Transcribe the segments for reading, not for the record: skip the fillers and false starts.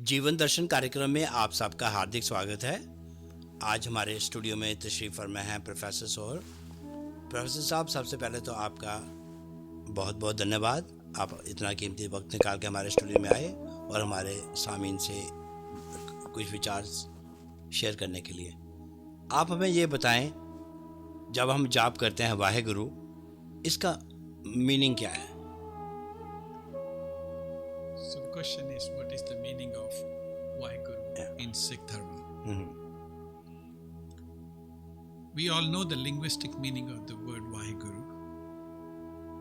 जीवन दर्शन कार्यक्रम में आप सबका हार्दिक स्वागत है। आज हमारे स्टूडियो में तशरीफ़ फरमा हैं प्रोफेसर सोहल। प्रोफेसर साहब, सबसे पहले तो आपका बहुत बहुत धन्यवाद। आप इतना कीमती वक्त निकाल के हमारे स्टूडियो में आए और हमारे सामीन से कुछ विचार शेयर करने के लिए। आप हमें ये बताएं, जब हम जाप करते हैं वाहेगुरु, इसका मीनिंग क्या है? So the question is, what is the meaning of Waheguru in Sikh Dharma? We all know the linguistic meaning of the word Waheguru,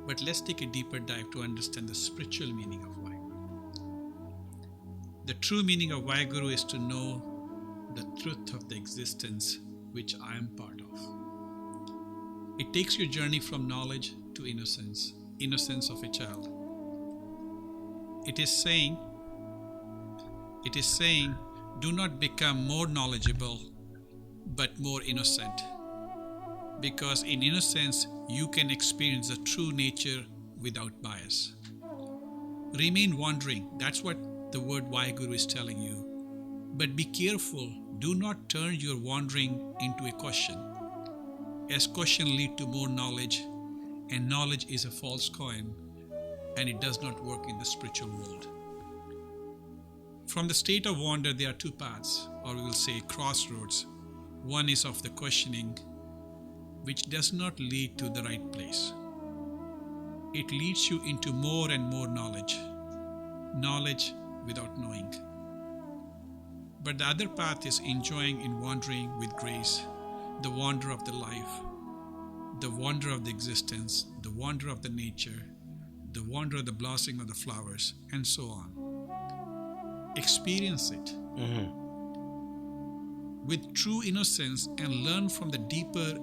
but let's take a deeper dive to understand the spiritual meaning of Waheguru. The true meaning of Waheguru is to know the truth of the existence which I am part of. It takes your journey from knowledge to innocence of a child. It is saying, do not become more knowledgeable, but more innocent. Because in innocence, you can experience the true nature without bias. Remain wandering, that's what the word Waheguru is telling you. But be careful, do not turn your wandering into a question, as question lead to more knowledge, and knowledge is a false coin, and it does not work in the spiritual world. From the state of wonder, there are two paths, or we will say crossroads. One is of the questioning, which does not lead to the right place. It leads you into more and more knowledge without knowing. But the other path is enjoying in wandering with grace, the wonder of the life, the wonder of the existence, the wonder of the nature, the wonder of the blossoming of the flowers, and so on. Experience it with true innocence and learn from the deeper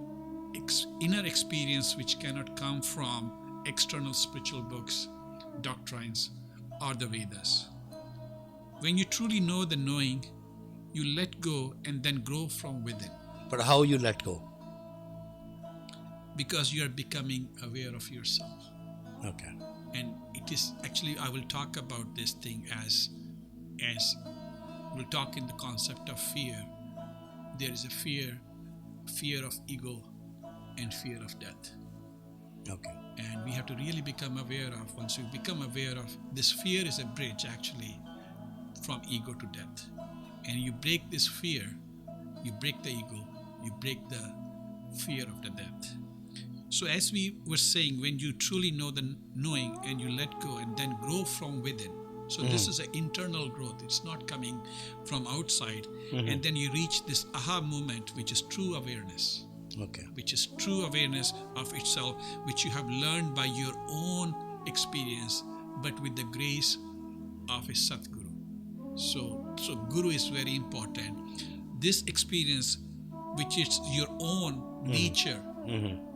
inner experience which cannot come from external spiritual books, doctrines, or the Vedas. When you truly know the knowing, you let go and then grow from within. But how you let go? Because you are becoming aware of yourself. Okay. And it is actually, I will talk about this thing as we'll talk in the concept of fear. There is a fear of ego and fear of death. Okay. And we have to really become aware of, once we become aware of, this fear is a bridge actually from ego to death. And you break this fear, you break the ego, you break the fear of the death. So as we were saying, when you truly know the knowing and you let go and then grow from within. So this is an internal growth. It's not coming from outside. And then you reach this aha moment, which is true awareness. Okay. Which is true awareness of itself, which you have learned by your own experience, but with the grace of a Satguru. So Guru is very important. This experience, which is your own nature,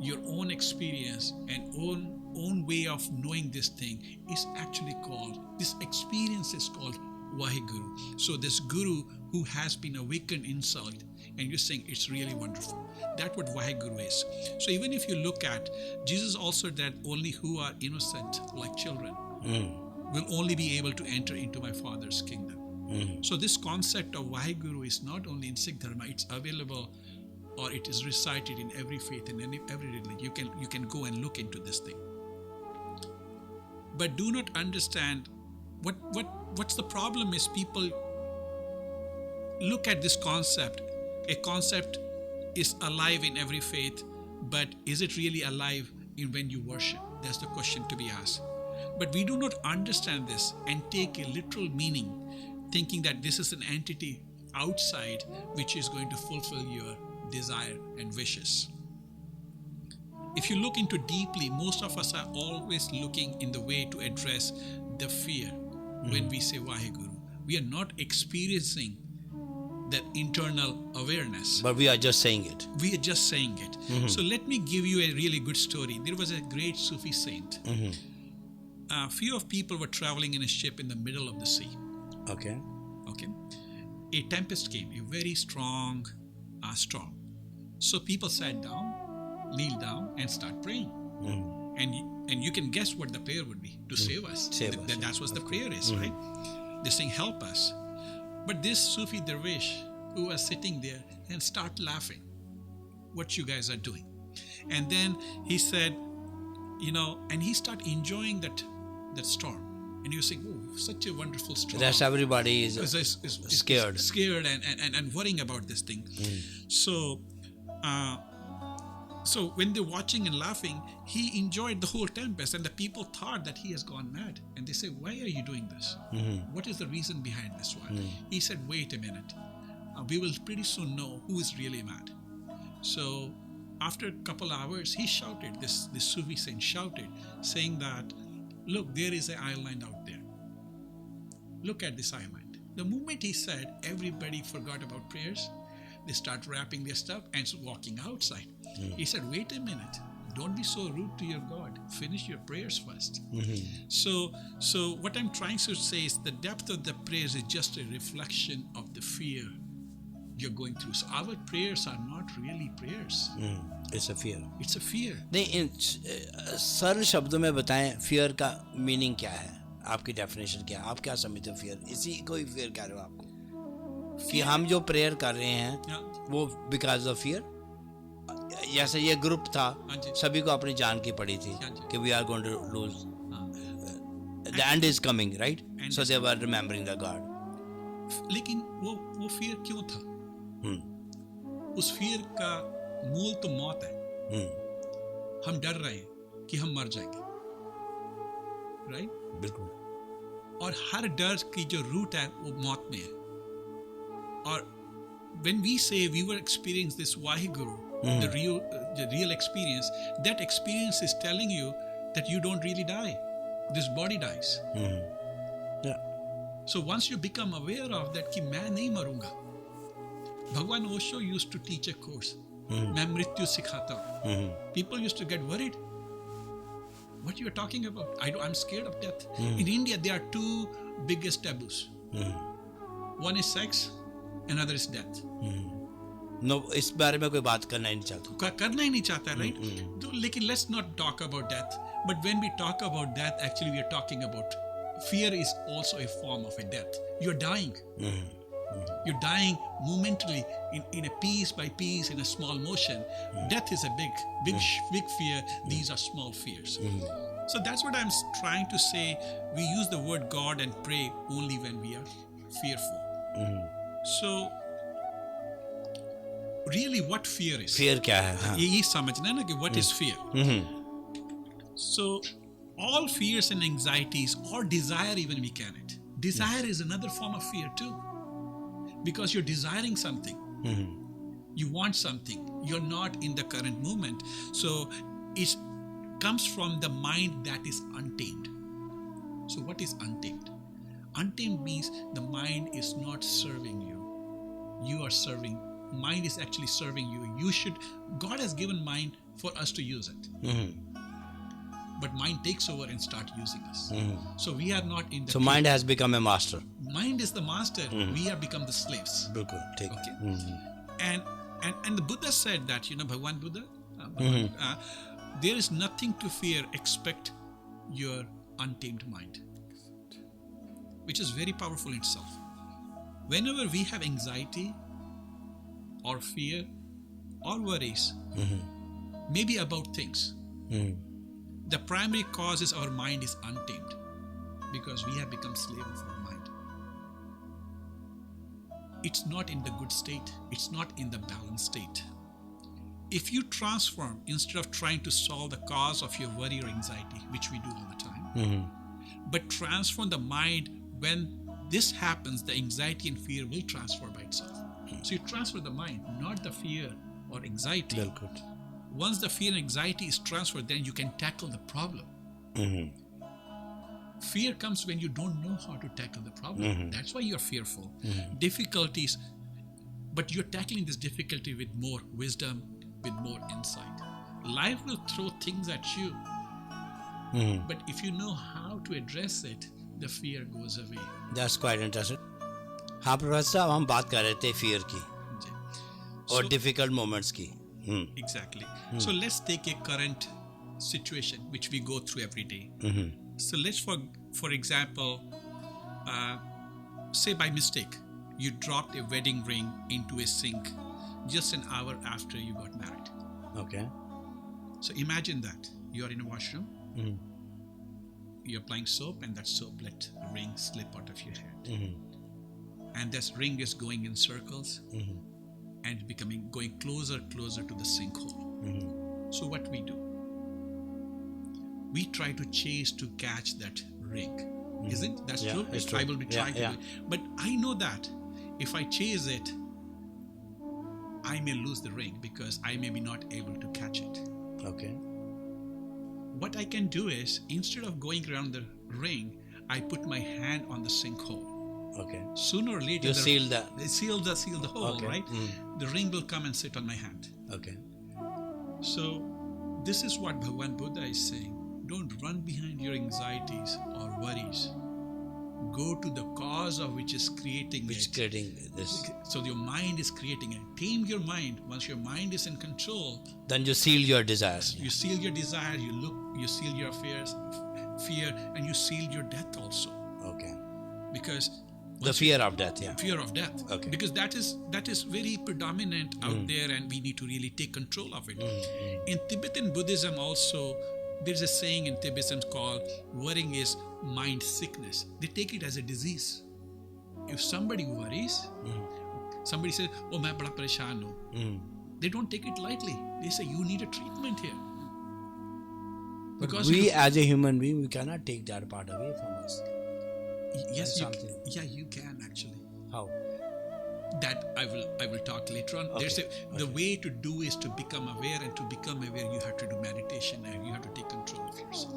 your own experience and own way of knowing this thing, is actually called, this experience is called Waheguru. So this Guru who has been awakened inside, and you're saying it's really wonderful. That's what Waheguru is. So even if you look at, Jesus also said, only who are innocent like children will only be able to enter into my Father's kingdom. So this concept of Waheguru is not only in Sikh Dharma, it's available, or it is recited in every faith and every religion. You can go and look into this thing. But do not understand what's the problem is people look at this concept. A concept is alive in every faith, but is it really alive in when you worship? That's the question to be asked. But we do not understand this and take a literal meaning, thinking that this is an entity outside which is going to fulfill your desire and wishes. If you look into deeply, most of us are always looking in the way to address the fear when we say Waheguru. We are not experiencing that internal awareness. But we are just saying it. We are just saying it. So let me give you a really good story. There was a great Sufi saint. A few of people were traveling in a ship in the middle of the sea. Okay. A tempest came, a very strong storm. So people sat down, kneel down, and start praying. And you can guess what the prayer would be: to save us. That's what the prayer is, right? They're saying, help us. But this Sufi dervish who was sitting there and start laughing, what you guys are doing. And then he said, and he started enjoying that storm. And he was saying, oh, such a wonderful storm. That's everybody is scared. Scared and worrying about this thing. So when they're watching and laughing, he enjoyed the whole tempest, and the people thought that he has gone mad. And they say, why are you doing this? What is the reason behind this one? He said, wait a minute. We will pretty soon know who is really mad. So after a couple hours, he shouted, this Sufi saint shouted, saying that, look, there is an island out there. Look at this island. The moment he said, everybody forgot about prayers. They start wrapping their stuff and walking outside. He said, wait a minute. Don't be so rude to your God. Finish your prayers first. So what I'm trying to say is the depth of the prayers is just a reflection of the fear you're going through. So our prayers are not really prayers. It's a fear. It's a fear. नहीं, सरल शब्दों में बताएं fear का meaning क्या है, आपकी definition क्या है, आप क्या समझते हो fear? इसी कोई fear कह रहे हो आपको कि हम जो प्रेयर कर रहे हैं वो बिकॉज ऑफ फियर? जैसे ये ग्रुप था, सभी को अपनी जान की पड़ी थी कि we are going to lose, the end is coming, right? So they were remembering the god. लेकिन वो फियर क्यों था? उस फियर का मूल तो मौत है. हम डर रहे हैं कि हम मर जाएंगे, राइट? बिल्कुल. और हर डर की जो रूट है वो मौत में है. Or when we say we were experiencing this Waheguru, the real experience, that experience is telling you that you don't really die. This body dies. Yeah. So once you become aware of that कि मैं नहीं मरूंगा. Bhagwan Osho used to teach a course. मैं मृत्यु सिखाता हूँ. People used to get worried. What you are talking about? I'm scared of death. In India, there are two biggest taboos. One is sex. Another is death. No, इस बारे में कोई बात करना ही नहीं चाहता. करना ही नहीं चाहता, right? तो लेकिन let's not talk about death. But when we talk about death, actually we are talking about fear is also a form of a death. You're dying. You're dying momentarily in a piece by piece, in a small motion. Death is a big fear. These are small fears. So that's what I'm trying to say. We use the word God and pray only when we are fearful. So really what fear is? Fear क्या है? हाँ. यही समझना है ना कि what is fear. So all fears and anxieties or desire, even we can it. Desire is another form of fear too. Because you're desiring something. You want something. You're not in the current moment. So it comes from the mind that is untamed. So what is untamed? Untamed means the mind is not serving you. You are serving. Mind is actually serving you. God has given mind for us to use it. But mind takes over and start using us. So we are not in the... So mind has become a master. Mind is the master. We have become the slaves. बिल्कुल ठीक. Okay. And the Buddha said that, Bhagwan Buddha, there is nothing to fear except your untamed mind, which is very powerful in itself. Whenever we have anxiety or fear or worries, maybe about things, the primary cause is our mind is untamed because we have become slave of our mind. It's not in the good state. It's not in the balanced state. If you transform, instead of trying to solve the cause of your worry or anxiety, which we do all the time, but transform the mind, when this happens, the anxiety and fear will transfer by itself. So you transfer the mind, not the fear or anxiety. Very good. Once the fear and anxiety is transferred, then you can tackle the problem. Fear comes when you don't know how to tackle the problem. That's why you're fearful. Difficulties, but you're tackling this difficulty with more wisdom, with more insight. Life will throw things at you. But if you know how to address it, the fear goes away. That's quite interesting. हाँ professor साहब, हम बात कर रहे थे fear की और difficult moments की. Exactly. So let's take a current situation which we go through every day. So let's for example, say by mistake you dropped a wedding ring into a sink just an hour after you got married. Okay. So imagine that. You are in a washroom, Mm-hmm. you're applying soap, and that soap let a ring slip out of your hand. Mm-hmm. And this ring is going in circles Mm-hmm. and going closer to the sinkhole. Mm-hmm. So what we do? We try to chase to catch that ring. Isn't that true? It's true. I will be trying to do it. But I know that if I chase it, I may lose the ring because I may be not able to catch it. Okay. What I can do is, instead of going around the ring, I put my hand on the sinkhole. Okay. Sooner or later, You seal that. seal the hole, Okay. right? The ring will come and sit on my hand. Okay. So this is what Bhagavan Buddha is saying. Don't run behind your anxieties or worries. Go to the cause of which is creating Which is it. creating this. So your mind is creating it. Tame your mind. Once your mind is in control, Then you seal your desires. you seal your desire, you seal your fear, and you seal your death also. Okay. Because The fear of death, yeah. fear of death. Okay. Because that is very predominant out there, and we need to really take control of it. In Tibetan Buddhism also, there's a saying in Tibetan called worrying is mind sickness. They take it as a disease. If somebody worries, somebody says, "Oh, main bada pareshan hu," they don't take it lightly. They say, "You need a treatment here." Because We as a human being, we cannot take that part away from us. yes, something. you can actually. How? That I will talk later on. Okay. The way to do is to become aware, and to become aware you have to do meditation, and you have to take control of yourself.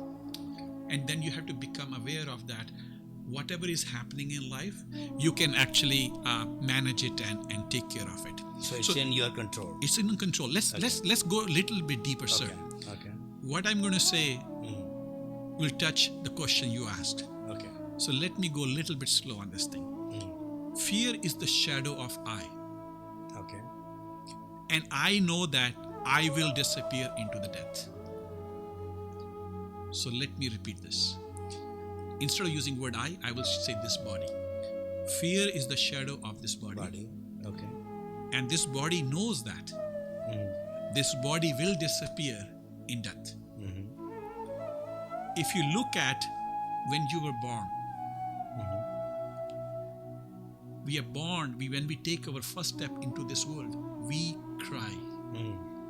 And then you have to become aware of that. Whatever is happening in life, you can actually manage it and take care of it. So it's in your control. It's in control. Let's go a little bit deeper, sir. Okay. What I'm going to say will touch the question you asked. Okay. So let me go a little bit slow on this thing. Fear is the shadow of I. Okay. And I know that I will disappear into the death. So let me repeat this. Instead of using word I will say this body. Fear is the shadow of this body. Okay. And this body knows that. This body will disappear in death. If you look at when you were born, we are born, when we take our first step into this world, we cry.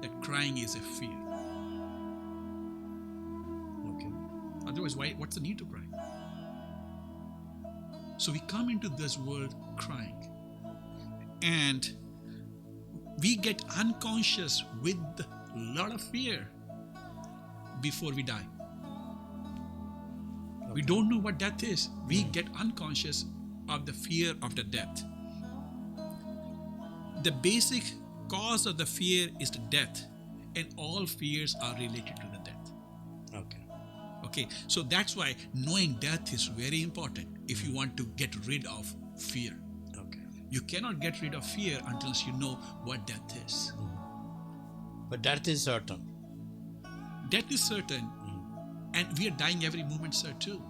That crying is a fear. Okay. Otherwise, what's the need to cry? So we come into this world crying. And we get unconscious with a lot of fear before we die. We don't know what death is. We get unconscious of the fear of the death. The basic cause of the fear is the death, and all fears are related to the death. Okay, so that's why knowing death is very important if you want to get rid of fear. Okay. You cannot get rid of fear until you know what death is. But death is certain. Death is certain, and we are dying every moment, sir, too.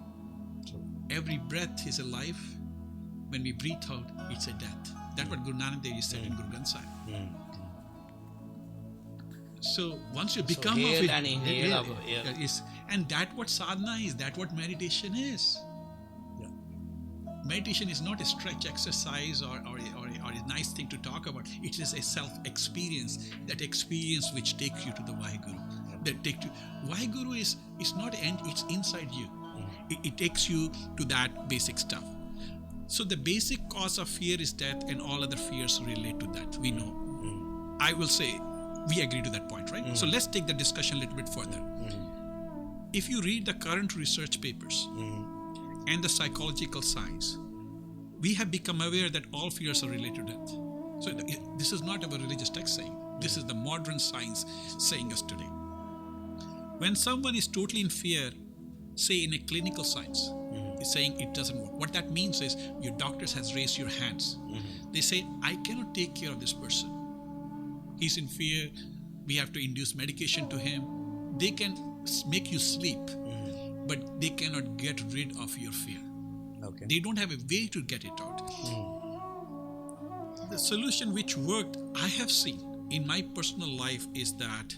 Every breath is a life. When we breathe out, it's a death. That's what Guru Nanak Dev Ji said in Guru Granth Sahib. So once you become of hail it, and inhale and that what sadhana is, that what meditation is. Yeah. Meditation is not a stretch exercise or a nice thing to talk about. It is a self-experience, that experience which takes you to the Waheguru. Waheguru is not end, it's inside you. It takes you to that basic stuff. So the basic cause of fear is death, and all other fears relate to that. We know. I will say, we agree to that point, right? So let's take the discussion a little bit further. If you read the current research papers and the psychological science, we have become aware that all fears are related to death. So this is not our religious text saying. This is the modern science saying us today. When someone is totally in fear, say in a clinical science, is saying it doesn't work. What that means is your doctors has raised your hands. They say, I cannot take care of this person. He's in fear. We have to induce medication to him. They can make you sleep, but they cannot get rid of your fear. Okay. They don't have a way to get it out. The solution which worked, I have seen in my personal life, is that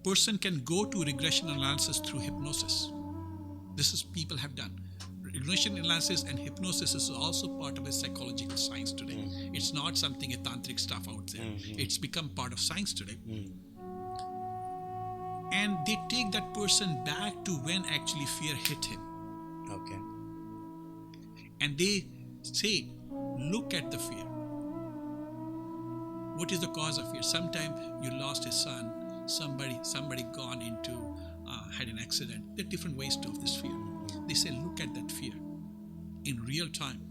person can go to regression analysis through hypnosis. This is people have done. Regression analysis and hypnosis is also part of a psychological science today. It's not something a tantric stuff out there. It's become part of science today. And they take that person back to when actually fear hit him. Okay. And they say, look at the fear. What is the cause of fear? Sometime you lost a son, somebody gone into, had an accident. There are different ways of this fear. They say, look at that fear in real time,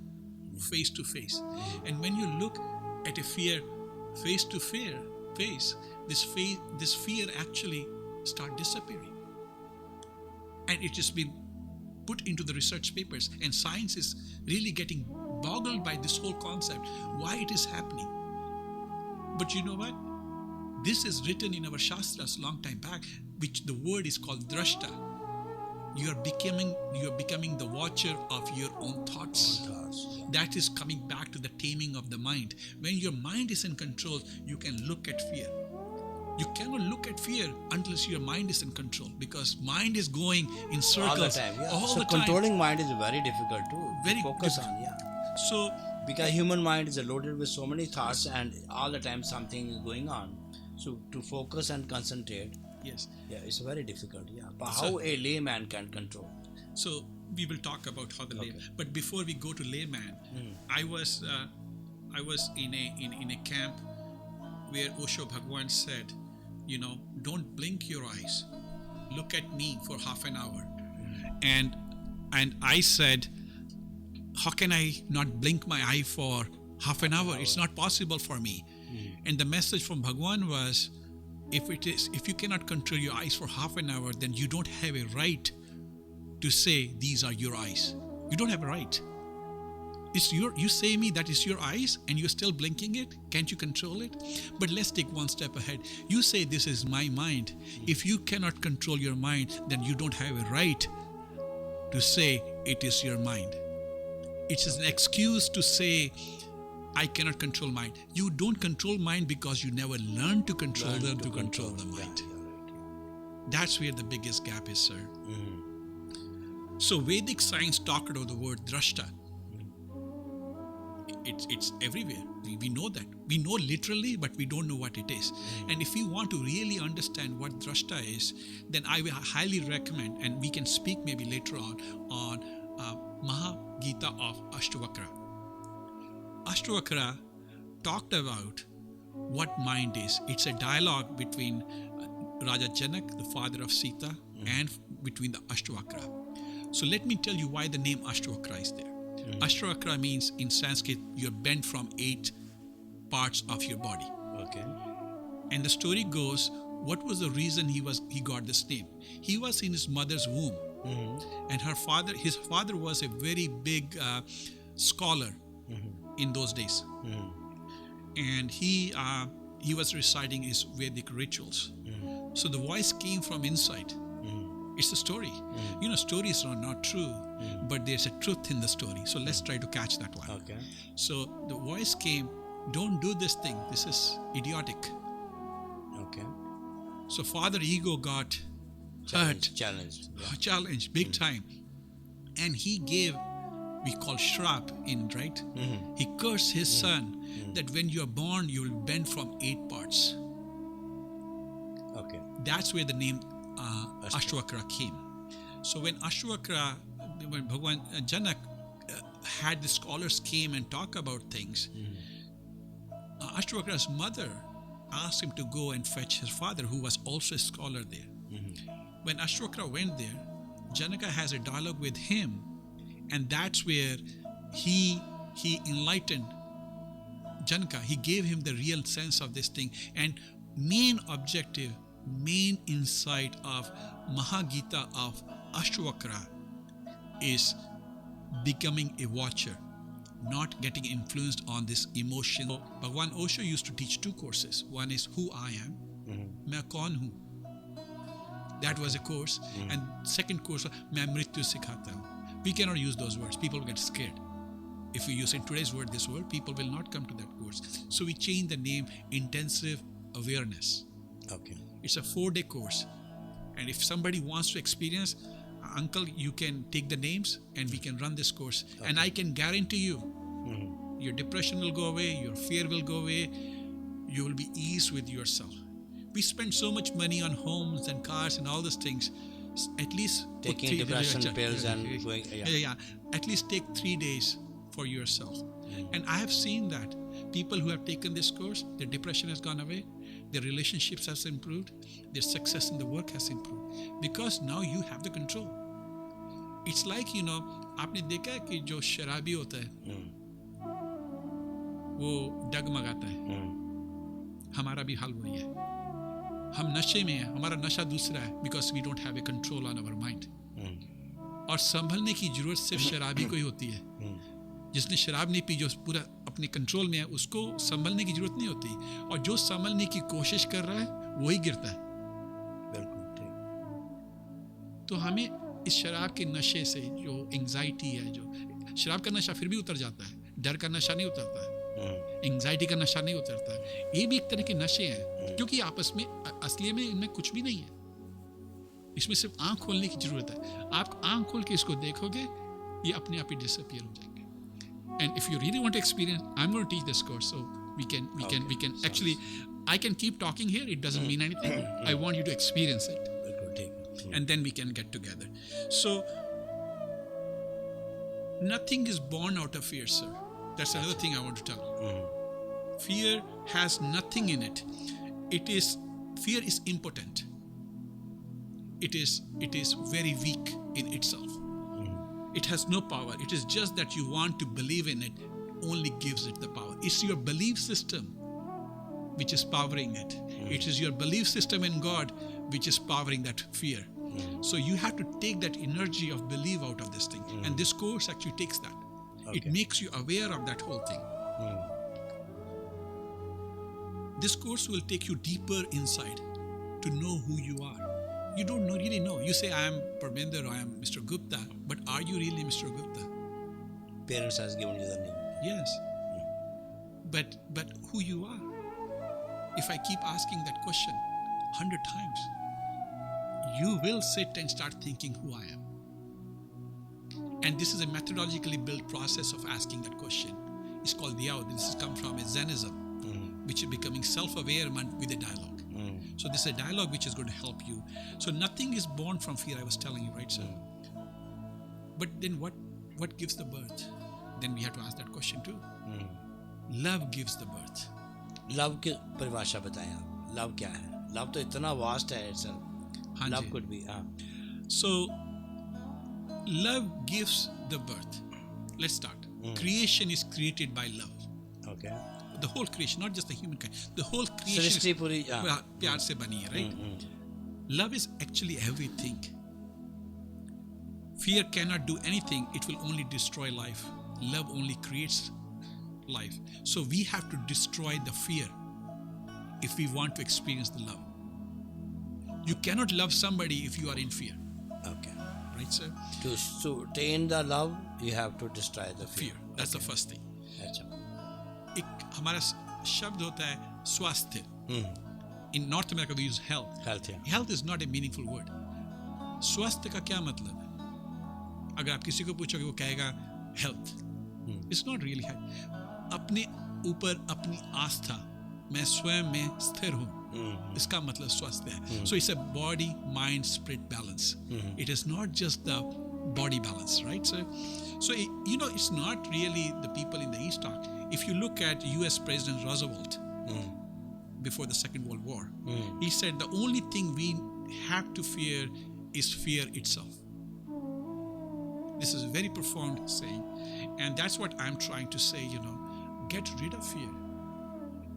face to face. And when you look at a fear face to face, this fear actually start disappearing. And it has been put into the research papers, and science is really getting boggled by this whole concept, why it is happening. But you know what? This is written in our Shastras long time back, which the word is called drashta. You are becoming the watcher of your own thoughts. That is coming back to the taming of the mind. When your mind is in control, you can look at fear. You cannot look at fear unless your mind is in control, because mind is going in circles All the time. Yeah. all So the time. controlling mind is very difficult to Very focus difficult. on. Yeah. So Because human mind is loaded with so many thoughts, and all the time something is going on. So to focus and concentrate, yes. yeah, it's very difficult. Yeah. But So- how a layman can control? So we will talk about how the layman. But before we go to layman, I was in a camp where Osho Bhagwan said, don't blink your eyes. Look at me for half an hour. And I said, how can I not blink my eye for half an hour? It's not possible for me. And the message from Bhagwan was, if you cannot control your eyes for half an hour, then you don't have a right to say these are your eyes. You don't have a right. You say me that is your eyes and you're still blinking it. Can't you control it? But let's take one step ahead. You say this is my mind. If you cannot control your mind, then you don't have a right to say it is your mind. It is an excuse to say I cannot control mind. You don't control mind because you never learned to control the mind. That's where the biggest gap is, sir. So Vedic science talked about the word drashta. It's everywhere. We know that. We know literally, but we don't know what it is. And if you want to really understand what drashta is, then I will highly recommend, and we can speak maybe later on Mahagita of Ashtavakra. Ashtavakra talked about what mind is. It's a dialogue between Raja Janak, the father of Sita, and between the Ashtavakra. So let me tell you why the name Ashtavakra is there. Ashtavakra means in Sanskrit you're bent from 8 parts of your body. Okay. And the story goes, what was the reason he got this name? He was in his mother's womb, and his father was a very big scholar in those days, and he was reciting his Vedic rituals. So the voice came from inside. It's a story. Stories are not true, but there's a truth in the story. So let's try to catch that one. Okay. So the voice came, don't do this thing. This is idiotic. Okay. So father ego got hurt, Challenged. big time. And he gave, we call shrap right? He cursed his son that when you are born, you will bend from 8 parts. Okay. That's where the name Ashtavakra came. So when Bhagwan Janak had the scholars came and talk about things, Ashtavakra's mother asked him to go and fetch his father, who was also a scholar there. When Ashtavakra went there, Janaka has a dialogue with him, and that's where he enlightened Janaka. He gave him the real sense of this thing. And main objective, main insight of Mahagita of Ashtavakra is becoming a watcher, not getting influenced on this emotion. Bhagwan Osho used to teach 2 courses. One is Who I Am, Main Kaun Hu. That was a course. And second course was Main Mrityu Sikhata Hu. We cannot use those words. People get scared. if we use in today's word, this word, people will not come to that course. So we changed the name Intensive Awareness. Okay. It's a 4-day course. And if somebody wants to experience, uncle, you can take the names and we can run this course. Okay. And I can guarantee you, your depression will go away, your fear will go away, you will be eased with yourself. We spend so much money on homes and cars and all those things. At least taking depression pills and going. Yeah. At least take 3 days for yourself. And I have seen that people who have taken this course, their depression has gone away, their relationships has improved, their success in the work has improved, because now you have the control. It's like, आपने देखा है कि जो शराबी होता है वो डगमगाता है, हमारा भी हाल वही है. हम नशे में हैं, हमारा नशा दूसरा है, because we don't have a control on our mind. और संभलने की जरूरत सिर्फ शराबी को ही होती है. जिसने शराब नहीं पी, जो पूरा अपने कंट्रोल में है, उसको संभलने की जरूरत नहीं होती. और जो संभलने की कोशिश कर रहा है वही गिरता है. बिल्कुल ठीक. तो हमें इस शराब के नशे से जो एंजाइटी है, जो शराब का नशा फिर भी उतर जाता है, डर का नशा नहीं उतरता है, एंजाइटी का नशा नहीं उतरता है. ये भी एक तरह के नशे हैं, क्योंकि आपस में असली में इनमें कुछ भी नहीं है. इसमें सिर्फ आंख खोलने की जरूरत है. आप आंख खोल के इसको देखोगे, ये अपने आप ही डिसअपियर हो जाएंगे. And if you really want to experience, I'm going to teach this course, so we can actually, I can keep talking here. It doesn't mean anything. I want you to experience it, and then we can get together. So nothing is born out of fear, sir. That's another thing I want to tell you. Fear has nothing in it. Fear is impotent. It is very weak in itself. It has no power. It is just that you want to believe in it, only gives it the power. It's your belief system which is powering it. It is your belief system in God which is powering that fear. So you have to take that energy of belief out of this thing. And this course actually takes that. Okay. It makes you aware of that whole thing. This course will take you deeper inside to know who you are. You don't really know. You say, I am Parminder or I am Mr. Gupta, but are you really Mr. Gupta? Parents has given you the name. Yes. But who you are? If I keep asking that question 100 times, you will sit and start thinking who I am. And this is a methodologically built process of asking that question. It's called the out. This has come from a Zenism, which is becoming self-aware with a dialogue. So this is a dialogue which is going to help you. So nothing is born from fear, I was telling you, right, sir? But then what gives the birth? Then we have to ask that question too. Love gives the birth. Love की परिभाषा बताएं आप. Love क्या है? Love तो इतना vast है, sir. Love could be. So love gives the birth. Let's start. Creation is created by love. Okay. The whole creation, not just the humankind. The whole creation is प्यार से बनी है, right? Love is actually everything. Fear cannot do anything. It will only destroy life. Love only creates life. So we have to destroy the fear if we want to experience the love. You cannot love somebody if you are in fear. Okay. Right, sir? To attain the love, you have to destroy the fear. That's the first thing. अच्छा. एक हमारा शब्द होता है स्वास्थ्य. In North America we use health. Health is not a meaningful word. स्वास्थ्य का क्या मतलब है? अगर आप किसी को पूछोगे वो कहेगा health. It's not really health. अपने ऊपर अपनी आस्था, मैं स्वयं में स्थिर हूँ, इसका मतलब स्वास्थ्य है. So it's a body, mind, spirit balance. It is not just the body balance, right, sir? So it's not really the people in the East talk. If you look at U.S. President Roosevelt before the Second World War, he said the only thing we have to fear is fear itself. This is a very profound saying, and that's what I'm trying to say, get rid of fear,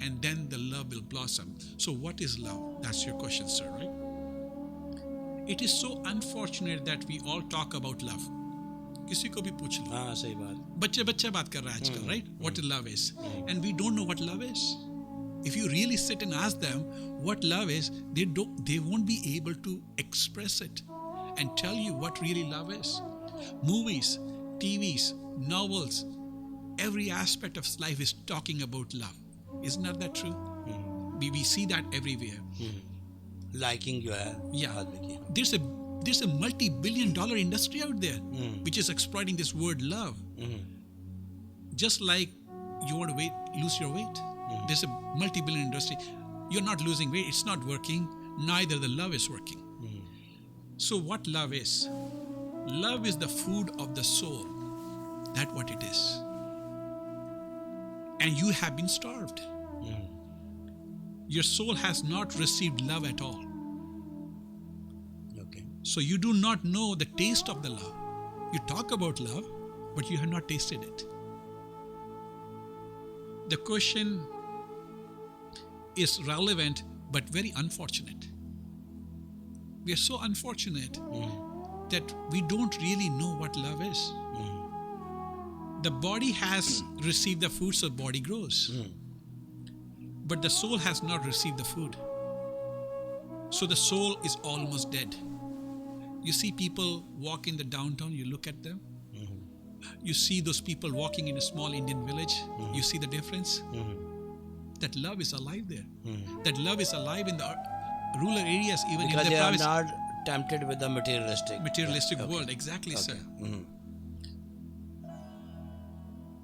and then the love will blossom. So what is love? That's your question, sir, right? It is so unfortunate that we all talk about love. किसी को भी पूछ लो. हाँ, सही बात. बच्चे बात कर रहा है आजकल, right? What love is, and we don't know what love is. If you really sit and ask them what love is, they won't be able to express it and tell you what really love is. Movies, TVs, novels, every aspect of life is talking about love. Isn't that true? We see that everywhere. Liking जो है Yeah. आदमी की. There's a multi-billion-dollar industry out there which is exploiting this word love. Just like you want to lose your weight. There's a multi-billion industry. You're not losing weight. It's not working. Neither the love is working. So what love is? Love is the food of the soul. That's what it is. And you have been starved. Your soul has not received love at all. Okay. So you do not know the taste of the love. You talk about love, but you have not tasted it. The question is relevant, but very unfortunate. We are so unfortunate that we don't really know what love is. The body has received the food, so the body grows. But the soul has not received the food. So the soul is almost dead. You see people walk in the downtown, you look at them. You see those people walking in a small Indian village. You see the difference? That love is alive there. That love is alive in the rural areas, even Because in the they are province. not tempted with the materialistic World. Exactly, sir.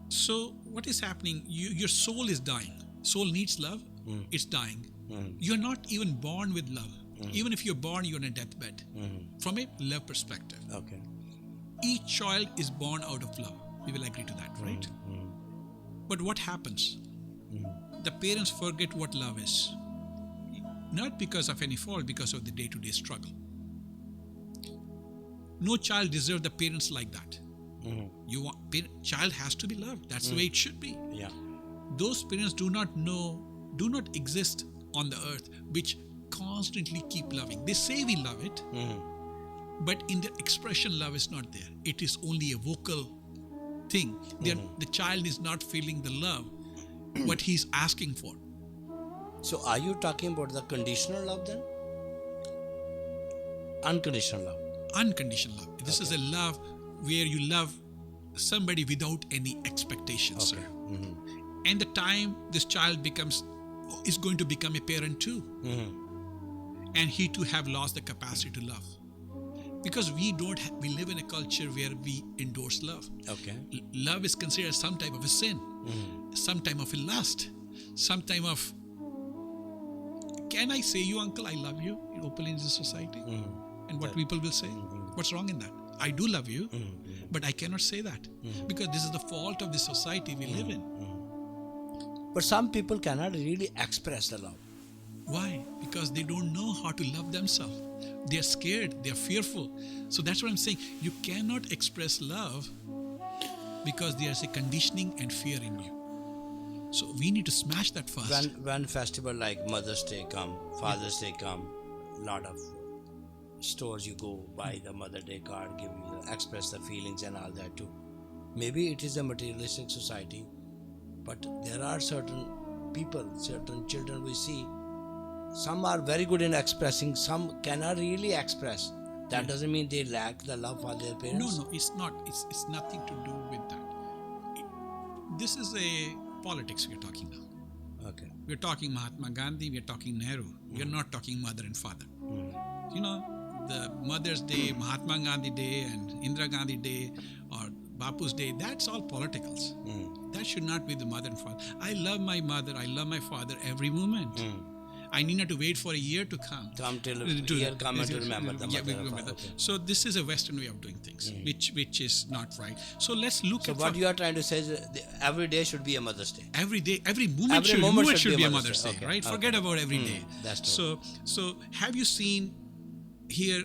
So what is happening? Your soul is dying. Soul needs love. It's dying. You're not even born with love. Even if you're born, you're on a deathbed. From a love perspective. Okay. Each child is born out of love. We will agree to that, right? But what happens? The parents forget what love is. Not because of any fault, because of the day-to-day struggle. No child deserves the parents like that. Child has to be loved. That's the way it should be. Yeah. Those parents do not exist on the earth, which constantly keep loving. They say we love it, but in the expression, love is not there. It is only a vocal thing. The child is not feeling the love, what he's asking for. So are you talking about the conditional love then? Unconditional love. Unconditional love. This is a love where you love somebody without any expectations, sir. And the time this child is going to become a parent too. And he too have lost the capacity to love. Because we live in a culture where we endorse love. Okay. Love is considered some type of a sin, some type of a lust, some type of, can I say you, uncle, I love you, openly in this society? And what people will say? What's wrong in that? I do love you, but I cannot say that because this is the fault of the society we live in. But some people cannot really express the love. Why? Because they don't know how to love themselves. They are scared. They are fearful. So that's what I'm saying. You cannot express love because there's a conditioning and fear in you. So we need to smash that first. When festival like Mother's Day come, Father's Day come, lot of stores you go, buy the Mother Day card, express the feelings and all that too. Maybe it is a materialistic society, but there are certain people, certain children we see, some are very good in expressing, some cannot really express. That doesn't mean they lack the love for their parents. No, it's not. It's nothing to do with that. This is a politics we're talking now. Okay. We're talking Mahatma Gandhi, we're talking Nehru. We're not talking mother and father. You know, the Mother's Day, Mahatma Gandhi Day and Indira Gandhi Day or Bapu's Day, that's all politicals. That should not be the mother and father. I love my mother, I love my father every moment. I need not to wait for a year to come. Till year come and to remember the mother and father. Okay. So this is a Western way of doing things, which is not right. So let's look at what you are trying to say is every day should be a Mother's Day. Every day, every moment should be a Mother's Day, right? Okay. Forget about every day. That's true. So have you seen here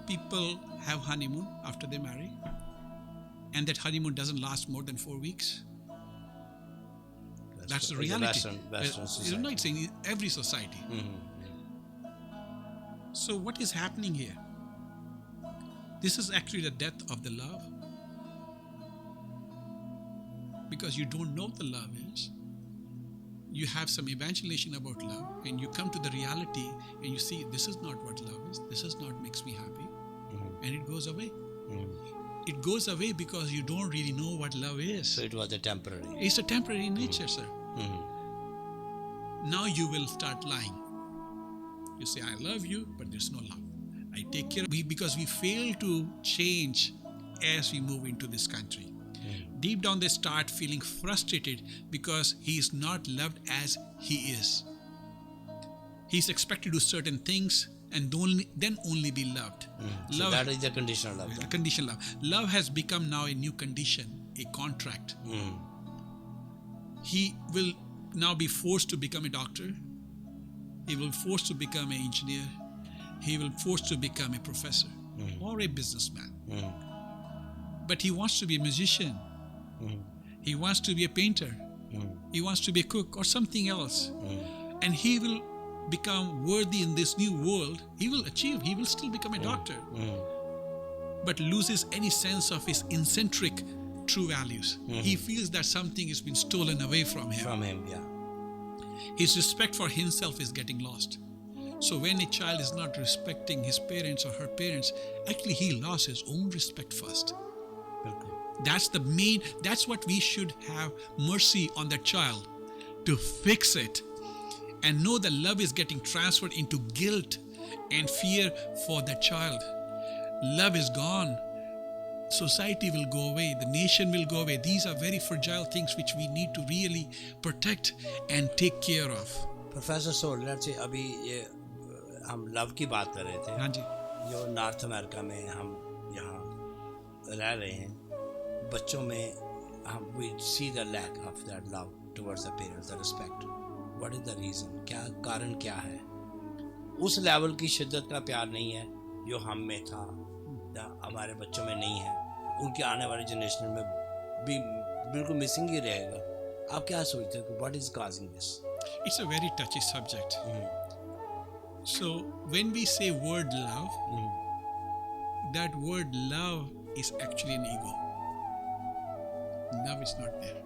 people have honeymoon after they marry? And that honeymoon doesn't last more than 4 weeks? That's the reality. Western society. It's in every society. So what is happening here? This is actually the death of the love. Because you don't know what the love is. You have some evangelization about love and you come to the reality and you see this is not what love is. This is not makes me happy. And it goes away. it goes away because you don't really know what love is. So it was a temporary. It's a temporary nature, sir. Now you will start lying. You say, I love you, but there's no love. I take care of you because we fail to change as we move into this country. Deep down they start feeling frustrated because he is not loved as he is. He's expected to do certain things and then only be loved. So Love, that is the conditional love. the conditional love. Love has become now a new condition, a contract. He will now be forced to become a doctor. He will be forced to become an engineer. He will be forced to become a professor or a businessman. But he wants to be a musician. He wants to be a painter. He wants to be a cook or something else. And he will become worthy in this new world. He will achieve. He will still become a doctor. But loses any sense of his eccentric true values. He feels that something has been stolen away from him. From him, yeah. His respect for himself is getting lost. So when a child is not respecting his parents or her parents, actually he lost his own respect first. That's what we should have mercy on that child, to fix it and know that love is getting transferred into guilt and fear for that child. Love is gone. Society will go away. The nation will go away. These are very fragile things which we need to really protect and take care of. Professor Sohal, let's say अभी ये हम love की बात कर रहे थे. हाँ जी. जो नॉर्थ अमेरिका में हम यहाँ रह रहे हैं, बच्चों में हम we see the lack of that love towards the parents, the respect. What is the reason? क्या कारण क्या है? उस लेवल की शिद्दत का प्यार नहीं है जो हम में था, हमारे बच्चों में नहीं है, उनके आने वाली जनरेशन में भी बिल्कुल मिसिंग ही रहेगा. आप क्या सोचते हो? What is causing this? It's a very touchy subject. So when we say word love, that word love is actually an ego. Love is not there.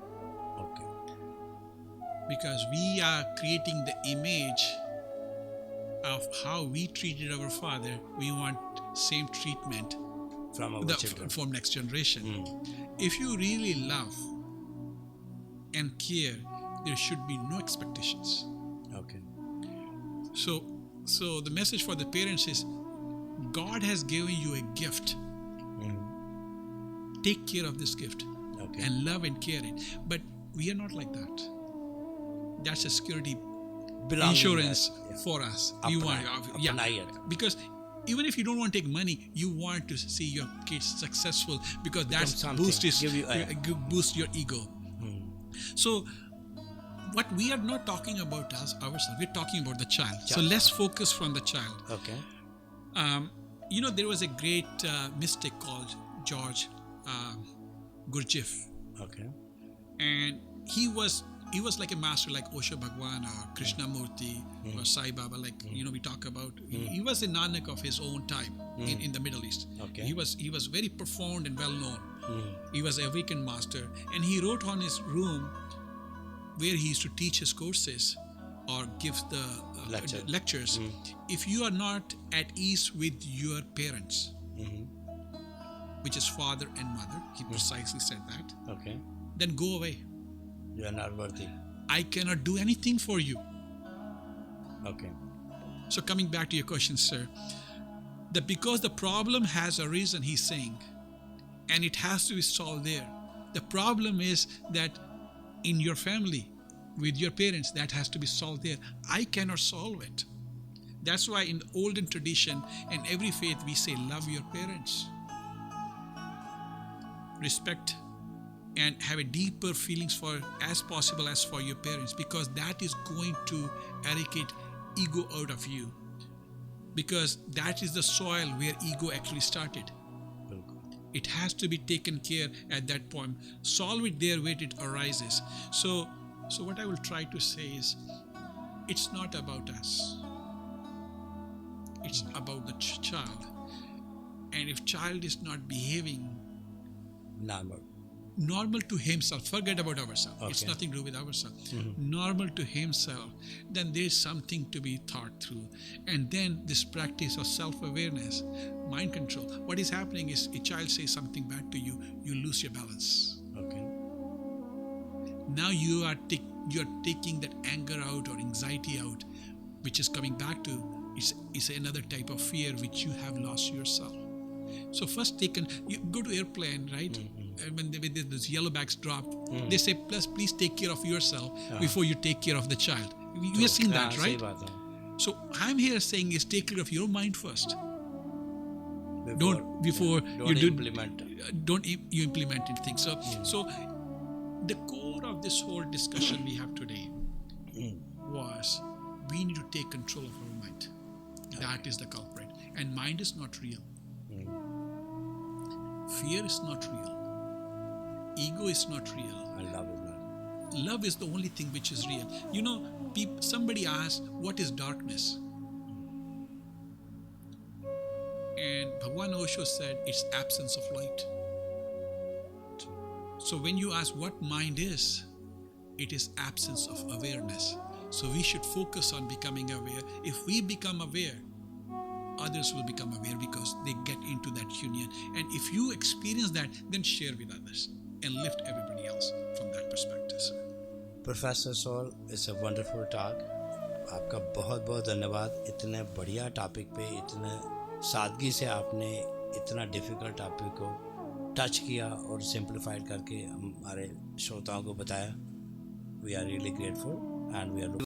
Okay. Because we are creating the image of how we treated our father. We want same treatment From our children. from next generation. If you really love and care, there should be no expectations. Okay. So the message for the parents is, God has given you a gift. Take care of this gift. Okay. And love and care it. But we are not like that. That's a security insurance for us. We want, because even if you don't want to take money, you want to see your kids successful, because that's boost your ego. So what we are not talking about ourselves, we're talking about the child. So let's focus from the child. Okay. There was a great mystic called George Gurdjieff. Okay. And he was like a master, like Osho Bhagwan or Krishna Murti or Sai Baba, like we talk about. He was a Nanak of his own time in the Middle East. Okay. He was very profound and well known. He was an awakened master, and he wrote on his room where he used to teach his courses or give the lectures. If you are not at ease with your parents, which is father and mother, he precisely said that. Okay. Then go away. You are not worthy. I cannot do anything for you. Okay. So coming back to your question, sir, that because the problem has a reason, he's saying, and it has to be solved there. The problem is that in your family, with your parents, that has to be solved there. I cannot solve it. That's why in the olden tradition and every faith, we say, love your parents. Respect and have a deeper feelings for as possible as for your parents, because that is going to eradicate ego out of you, because that is the soil where ego actually started. It has to be taken care at that point. Solve it there where it arises. So what I will try to say is, it's not about us. It's about the child. And if child is not behaving normal to himself, forget about ourselves. Okay. It's nothing to do with ourselves. Normal to himself, then there's something to be thought through. And then this practice of self-awareness, mind control. What is happening is a child says something bad to you, you lose your balance. Okay. Now you are taking that anger out or anxiety out, which is coming back to is another type of fear which you have lost yourself. So first you go to airplane, right? And when those yellow bags drop, they say, please take care of yourself before you take care of the child. You have seen that, right? So I'm here saying is take care of your mind first. Don't implement things. So the core of this whole discussion we have today was we need to take control of our mind. That is the culprit. And mind is not real. Fear is not real. Ego is not real. And love is not. Love is the only thing which is real. You know, somebody asked, what is darkness? And Bhagwan Osho said, it's absence of light. So when you ask what mind is, it is absence of awareness. So we should focus on becoming aware. If we become aware, others will become aware because they get into that union. And if you experience that, then share with others and lift everybody else from that perspective. Professor Sohal, it's a wonderful talk. आपका बहुत बहुत धन्यवाद. इतने बढ़िया topic पे इतने सादगी से आपने इतना डिफ़िकल्ट टॉपिक को टच किया और सिंप्लीफाइड करके हमारे श्रोताओं को बताया. We are really grateful and we are